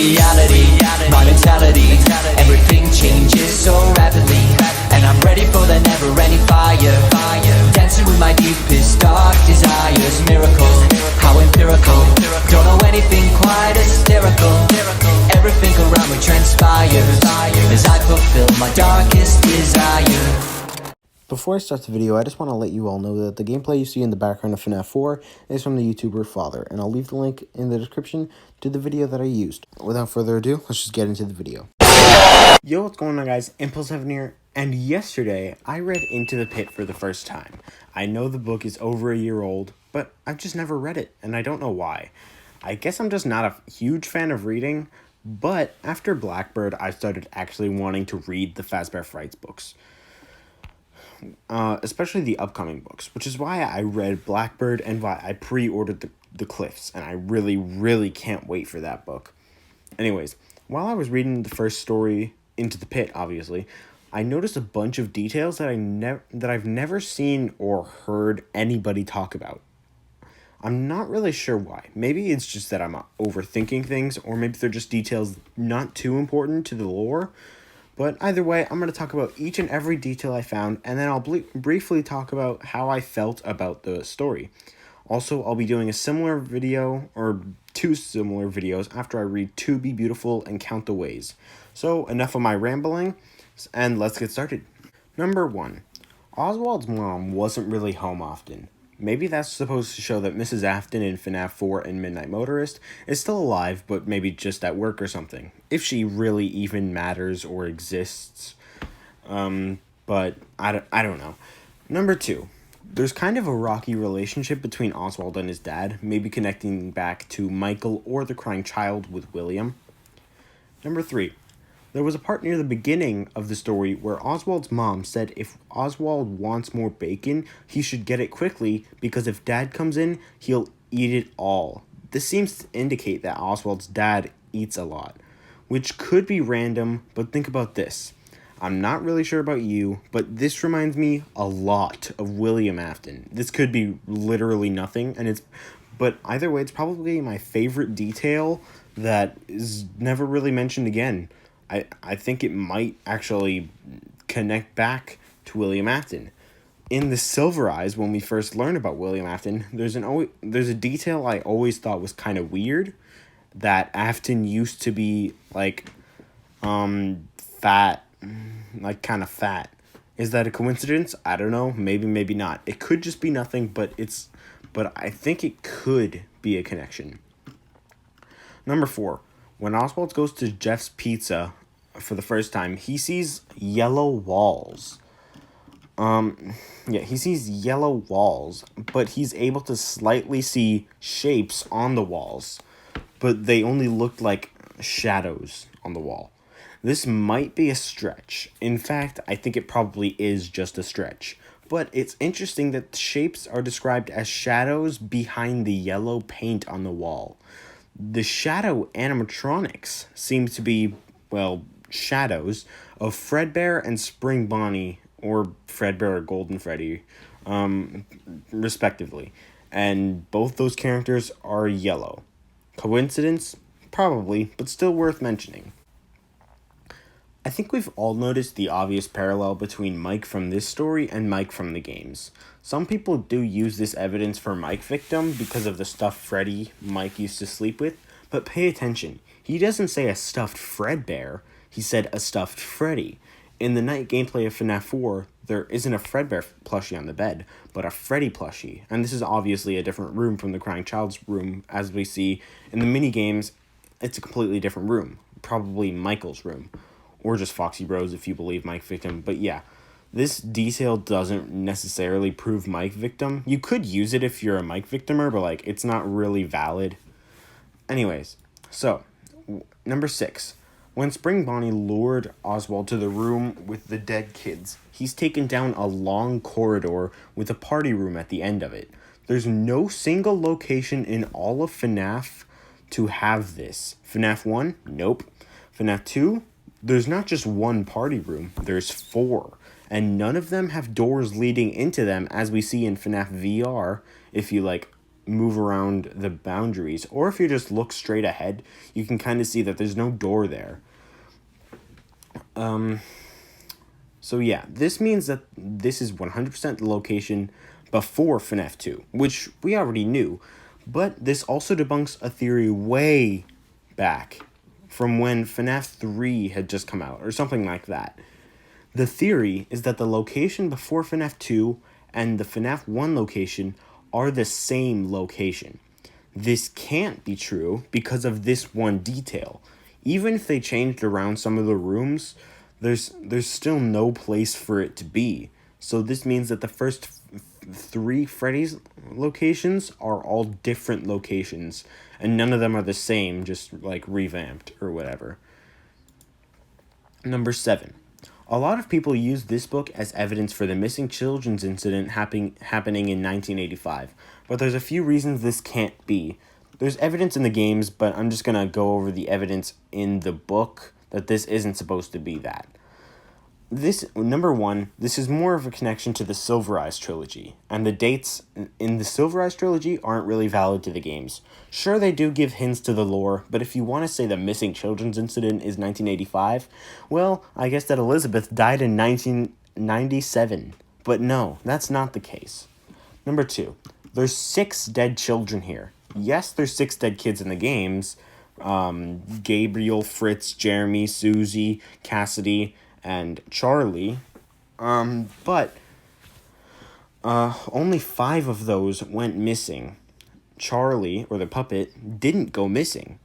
reality, my mentality. Everything changes so rapidly, and I'm ready for the never-ending fire. Dancing with my deepest, dark desires. Miracle, how empirical. Don't know anything quite hysterical. Everything around me transpires as I fulfill my darkest desire. Before I start the video, I just want to let you all know that the gameplay you see in the background of FNAF 4 is from the YouTuber Father, and I'll leave the link in the description to the video that I used. Without further ado, let's just get into the video. Yo, what's going on, guys? Impulse7 here, and yesterday I read Into the Pit for the first time. I know the book is over a year old, but I've just never read it, and I don't know why. I guess I'm just not a huge fan of reading, but after Blackbird, I started actually wanting to read the Fazbear Frights books. Especially the upcoming books, which is why I read Blackbird and why I pre-ordered the Cliffs, and I really can't wait for that book. Anyways, while I was reading the first story, Into the Pit, obviously, I noticed a bunch of details that I've never seen or heard anybody talk about. I'm not really sure why. Maybe it's just that I'm overthinking things, or maybe they're just details not too important to the lore. But either way, I'm going to talk about each and every detail I found, and then I'll briefly talk about how I felt about the story. Also, I'll be doing a similar video, or two similar videos, after I read To Be Beautiful and Count the Ways. So, enough of my rambling, and let's get started. Number 1. Oswald's mom wasn't really home often. Maybe that's supposed to show that Mrs. Afton in FNAF 4 and Midnight Motorist is still alive, but maybe just at work or something. If she really even matters or exists. But I don't know. Number 2. There's kind of a rocky relationship between Oswald and his dad, maybe connecting back to Michael or the crying child with William. Number 3. There was a part near the beginning of the story where Oswald's mom said if Oswald wants more bacon, he should get it quickly because if Dad comes in, he'll eat it all. This seems to indicate that Oswald's dad eats a lot, which could be random, but think about this. I'm not really sure about you, but this reminds me a lot of William Afton. This could be literally nothing, but either way, it's probably my favorite detail that is never really mentioned again. I think it might actually connect back to William Afton. In the Silver Eyes, when we first learned about William Afton, there's a detail I always thought was kind of weird, that Afton used to be like fat, like kind of fat. Is that a coincidence? I don't know. Maybe not. It could just be nothing, but I think it could be a connection. Number 4. When Oswald goes to Jeff's Pizza for the first time, he sees yellow walls. He sees yellow walls, but he's able to slightly see shapes on the walls, but they only looked like shadows on the wall. This might be a stretch. In fact, I think it probably is just a stretch. But it's interesting that the shapes are described as shadows behind the yellow paint on the wall. The shadow animatronics seem to be, shadows of Fredbear and Spring Bonnie, or Fredbear or Golden Freddy, respectively. And both those characters are yellow. Coincidence? Probably, but still worth mentioning. I think we've all noticed the obvious parallel between Mike from this story and Mike from the games. Some people do use this evidence for Mike Victim because of the stuffed Freddy Mike used to sleep with, but pay attention. He doesn't say a stuffed Fredbear, he said a stuffed Freddy. In the night gameplay of FNAF 4, there isn't a Fredbear plushie on the bed, but a Freddy plushie, and this is obviously a different room from the Crying Child's room. As we see in the minigames, it's a completely different room, probably Michael's room. Or just Foxy Rose if you believe Mike Victim. But yeah, this detail doesn't necessarily prove Mike Victim. You could use it if you're a Mike Victimer, but it's not really valid. Anyways, so, number 6. When Spring Bonnie lured Oswald to the room with the dead kids, he's taken down a long corridor with a party room at the end of it. There's no single location in all of FNAF to have this. FNAF 1? Nope. FNAF 2? There's not just one party room, there's 4. And none of them have doors leading into them, as we see in FNAF VR, if you move around the boundaries, or if you just look straight ahead, you can kind of see that there's no door there. So yeah, this means that this is 100% the location before FNAF 2, which we already knew, but this also debunks a theory way back from when FNAF 3 had just come out, or something like that. The theory is that the location before FNAF 2 and the FNAF 1 location are the same location. This can't be true because of this one detail. Even if they changed around some of the rooms, there's still no place for it to be. So this means that the first 3 Freddy's locations are all different locations, and none of them are the same, just like revamped or whatever. Number 7. A lot of people use this book as evidence for the missing children's incident happening in 1985, but there's a few reasons this can't be. There's evidence in the games, but I'm just gonna go over the evidence in the book that this isn't supposed to be that. Number 1, this is more of a connection to the Silver Eyes trilogy, and the dates in the Silver Eyes trilogy aren't really valid to the games. Sure, they do give hints to the lore, but if you want to say the missing children's incident is 1985, well, I guess that Elizabeth died in 1997. But no, that's not the case. Number 2, there's 6 dead children here. Yes, there's 6 dead kids in the games. Gabriel, Fritz, Jeremy, Susie, Cassidy, and Charlie, but only 5 of those went missing. Charlie, or the puppet, didn't go missing.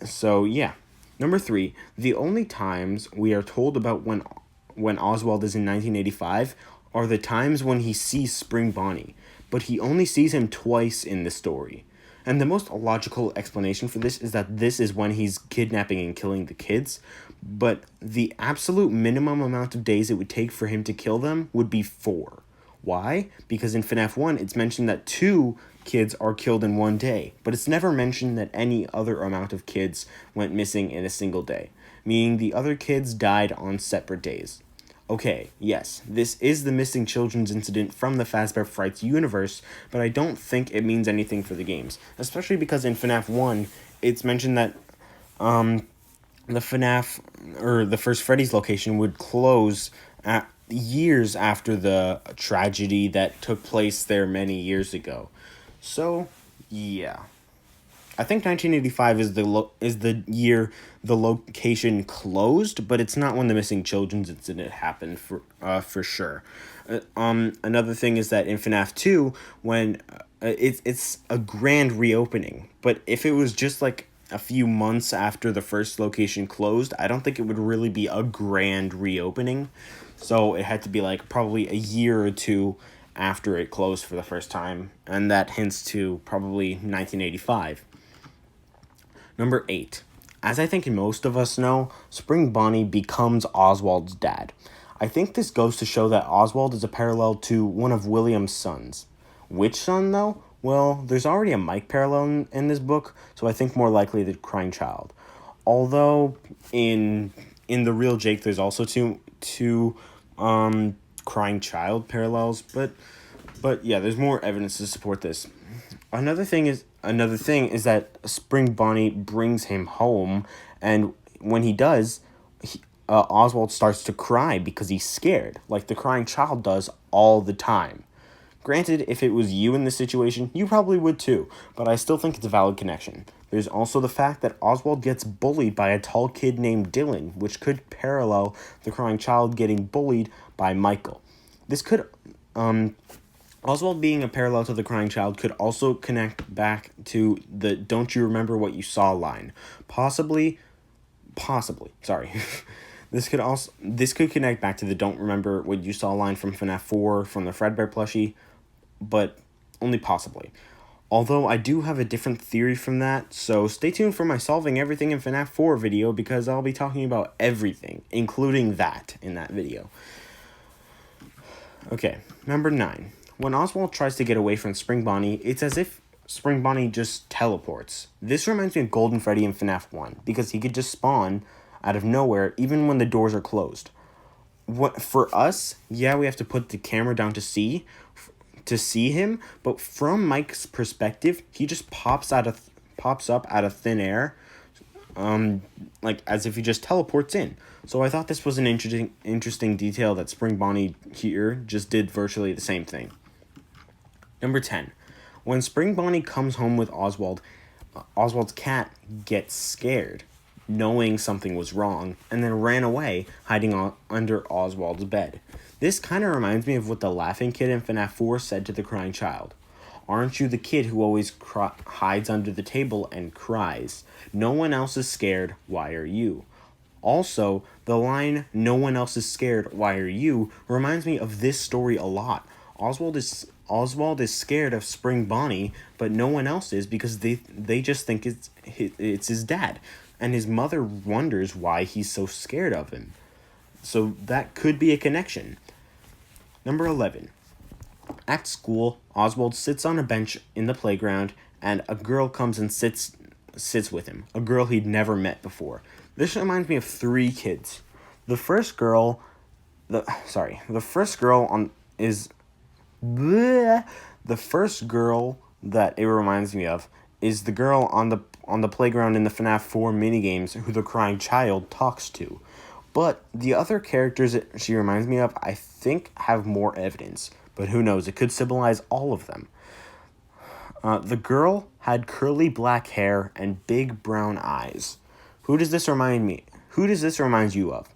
So yeah. Number 3, the only times we are told about when Oswald is in 1985 are the times when he sees Spring Bonnie, but he only sees him twice in the story. And the most logical explanation for this is that this is when he's kidnapping and killing the kids, but the absolute minimum amount of days it would take for him to kill them would be 4. Why? Because in FNAF 1, it's mentioned that 2 kids are killed in one day, but it's never mentioned that any other amount of kids went missing in a single day, meaning the other kids died on separate days. Okay, yes, this is the missing children's incident from the Fazbear Frights universe, but I don't think it means anything for the games, especially because in FNAF 1, it's mentioned that the FNAF, or the first Freddy's location, would close years after the tragedy that took place there many years ago. So, yeah. I think 1985 is the year the location closed, but it's not when the missing children's incident happened for sure. Another thing is that in FNAF 2, when it's a grand reopening, but if it was just like a few months after the first location closed, I don't think it would really be a grand reopening. So it had to be like probably a year or 2 after it closed for the first time, and that hints to probably 1985. Number 8. As I think most of us know, Spring Bonnie becomes Oswald's dad. I think this goes to show that Oswald is a parallel to one of William's sons. Which son, though? Well, there's already a Mike parallel in this book, so I think more likely the Crying Child. Although, in the real Jake, there's also two Crying Child parallels, but yeah, there's more evidence to support this. Another thing is that Spring Bonnie brings him home, and when he does, Oswald starts to cry because he's scared, like the Crying Child does all the time. Granted, if it was you in this situation, you probably would too, but I still think it's a valid connection. There's also the fact that Oswald gets bullied by a tall kid named Dylan, which could parallel the Crying Child getting bullied by Michael. This could, Oswald being a parallel to the Crying Child could also connect back to the "Don't you remember what you saw" line. Possibly, sorry. This could connect back to the "Don't remember what you saw" line from FNAF 4 from the Fredbear plushie, but only possibly. Although I do have a different theory from that, so stay tuned for my Solving Everything in FNAF 4 video, because I'll be talking about everything, including that, in that video. Okay, number 9. When Oswald tries to get away from Spring Bonnie, it's as if Spring Bonnie just teleports. This reminds me of Golden Freddy in FNAF 1, because he could just spawn out of nowhere even when the doors are closed. For us, yeah, we have to put the camera down to see to see him, but from Mike's perspective, he just pops up out of thin air, like as if he just teleports in. So I thought this was an interesting detail that Spring Bonnie here just did virtually the same thing. Number 10. When Spring Bonnie comes home with Oswald, Oswald's cat gets scared, knowing something was wrong, and then ran away, hiding under Oswald's bed. This kind of reminds me of what the laughing kid in FNAF 4 said to the crying child. Aren't you the kid who always hides under the table and cries? No one else is scared, why are you? Also, the line, no one else is scared, why are you, reminds me of this story a lot. Oswald is scared of Spring Bonnie, but no one else is because they just think it's his dad. And his mother wonders why he's so scared of him. So that could be a connection. Number 11. At school, Oswald sits on a bench in the playground, and a girl comes and sits with him. A girl he'd never met before. This reminds me of 3 kids. The first girl that it reminds me of is the girl on the playground in the FNAF 4 minigames who the crying child talks to. But the other characters that she reminds me of, I think, have more evidence. But who knows, it could symbolize all of them. The girl had curly black hair and big brown eyes. Who does this remind you of?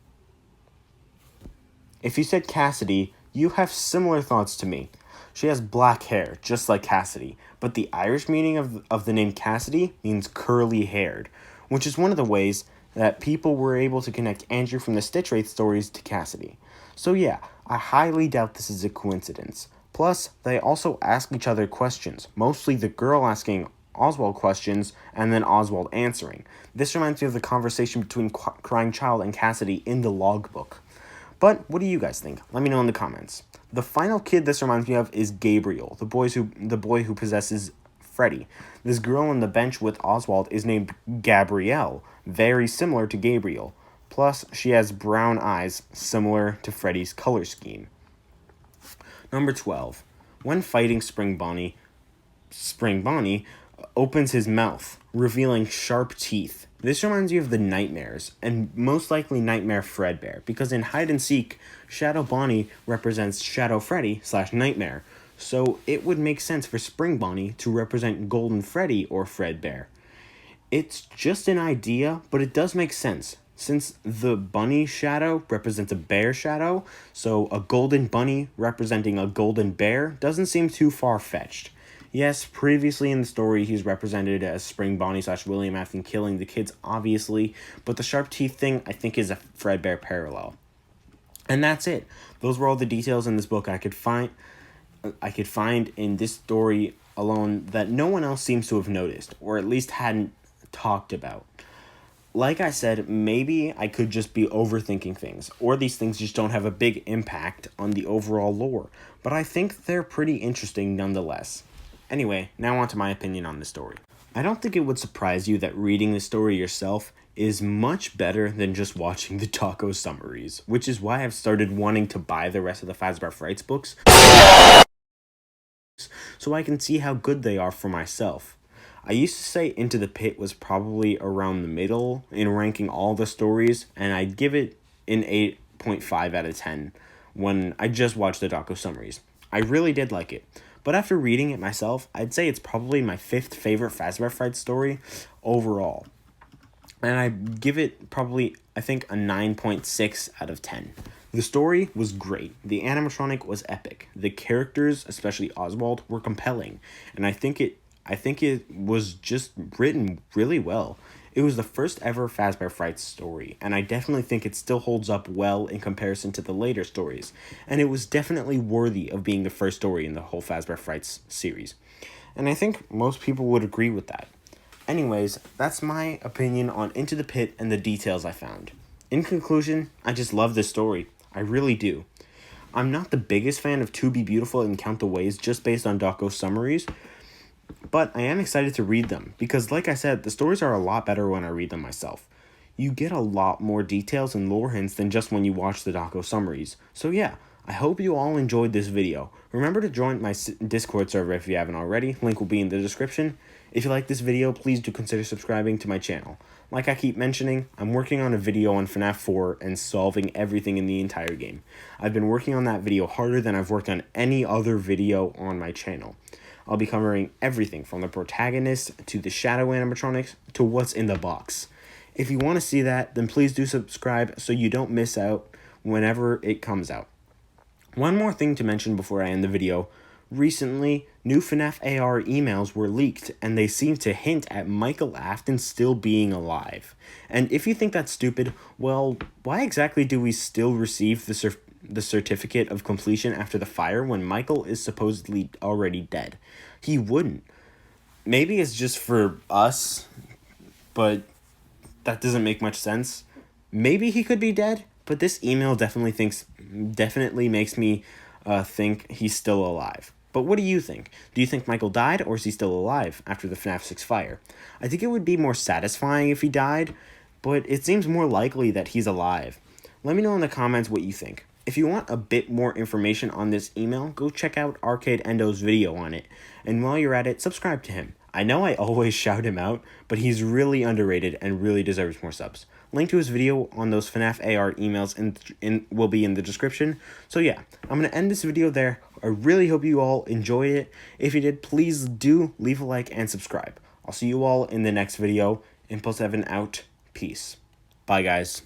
If you said Cassidy, you have similar thoughts to me. She has black hair, just like Cassidy, but the Irish meaning of the name Cassidy means curly-haired, which is one of the ways that people were able to connect Andrew from the Stitch Wraith stories to Cassidy. So yeah, I highly doubt this is a coincidence. Plus, they also ask each other questions, mostly the girl asking Oswald questions, and then Oswald answering. This reminds me of the conversation between Crying Child and Cassidy in the logbook. But what do you guys think? Let me know in the comments. The final kid this reminds me of is Gabriel, the boy who possesses Freddy. This girl on the bench with Oswald is named Gabrielle, very similar to Gabriel. Plus, she has brown eyes, similar to Freddy's color scheme. Number 12. When fighting Spring Bonnie opens his mouth, revealing sharp teeth. This reminds you of the Nightmares, and most likely Nightmare Fredbear, because in Hide and Seek, Shadow Bonnie represents Shadow Freddy / Nightmare, so it would make sense for Spring Bonnie to represent Golden Freddy or Fredbear. It's just an idea, but it does make sense, since the bunny shadow represents a bear shadow, so a golden bunny representing a golden bear doesn't seem too far-fetched. Yes, previously in the story, he's represented as Spring Bonnie / William Afton killing the kids, obviously, but the sharp teeth thing, I think, is a Fredbear parallel. And that's it. Those were all the details in this book I could find in this story alone that no one else seems to have noticed, or at least hadn't talked about. Like I said, maybe I could just be overthinking things, or these things just don't have a big impact on the overall lore, but I think they're pretty interesting nonetheless. Anyway, now on to my opinion on the story. I don't think it would surprise you that reading the story yourself is much better than just watching the taco summaries, which is why I've started wanting to buy the rest of the Fazbear Frights books, so I can see how good they are for myself. I used to say Into the Pit was probably around the middle in ranking all the stories, and I'd give it an 8.5 out of 10 when I just watched the taco summaries. I really did like it. But after reading it myself, I'd say it's probably my 5th favorite Fazbear Frights story overall. And I give it probably, I think, a 9.6 out of 10. The story was great. The animatronic was epic. The characters, especially Oswald, were compelling. And I think it was just written really well. It was the first ever Fazbear Frights story, and I definitely think it still holds up well in comparison to the later stories, and it was definitely worthy of being the first story in the whole Fazbear Frights series. And I think most people would agree with that. Anyways, that's my opinion on Into the Pit and the details I found. In conclusion, I just love this story. I really do. I'm not the biggest fan of To Be Beautiful and Count the Ways just based on taco summaries, but I am excited to read them, because like I said, the stories are a lot better when I read them myself. You get a lot more details and lore hints than just when you watch the taco summaries. So yeah, I hope you all enjoyed this video. Remember to join my Discord server if you haven't already. Link will be in the description. If you like this video, please do consider subscribing to my channel. Like I keep mentioning, I'm working on a video on FNAF 4 and solving everything in the entire game. I've been working on that video harder than I've worked on any other video on my channel. I'll be covering everything from the protagonist to the shadow animatronics to what's in the box. If you want to see that, then please do subscribe so you don't miss out whenever it comes out. One more thing to mention before I end the video. Recently, new FNAF AR emails were leaked, and they seem to hint at Michael Afton still being alive. And if you think that's stupid, well, why exactly do we still receive the certificate of completion after the fire when Michael is supposedly already dead? He wouldn't. Maybe it's just for us, but that doesn't make much sense. Maybe he could be dead, but this email definitely makes me think he's still alive. But what do you think? Do you think Michael died, or is he still alive after the FNAF 6 fire? I think it would be more satisfying if he died, but it seems more likely that he's alive. Let me know in the comments what you think. If you want a bit more information on this email, go check out Arcade Endo's video on it. And while you're at it, subscribe to him. I know I always shout him out, but he's really underrated and really deserves more subs. Link to his video on those FNAF AR emails will be in the description. So yeah, I'm going to end this video there. I really hope you all enjoyed it. If you did, please do leave a like and subscribe. I'll see you all in the next video. Impulse Evan out. Peace. Bye, guys.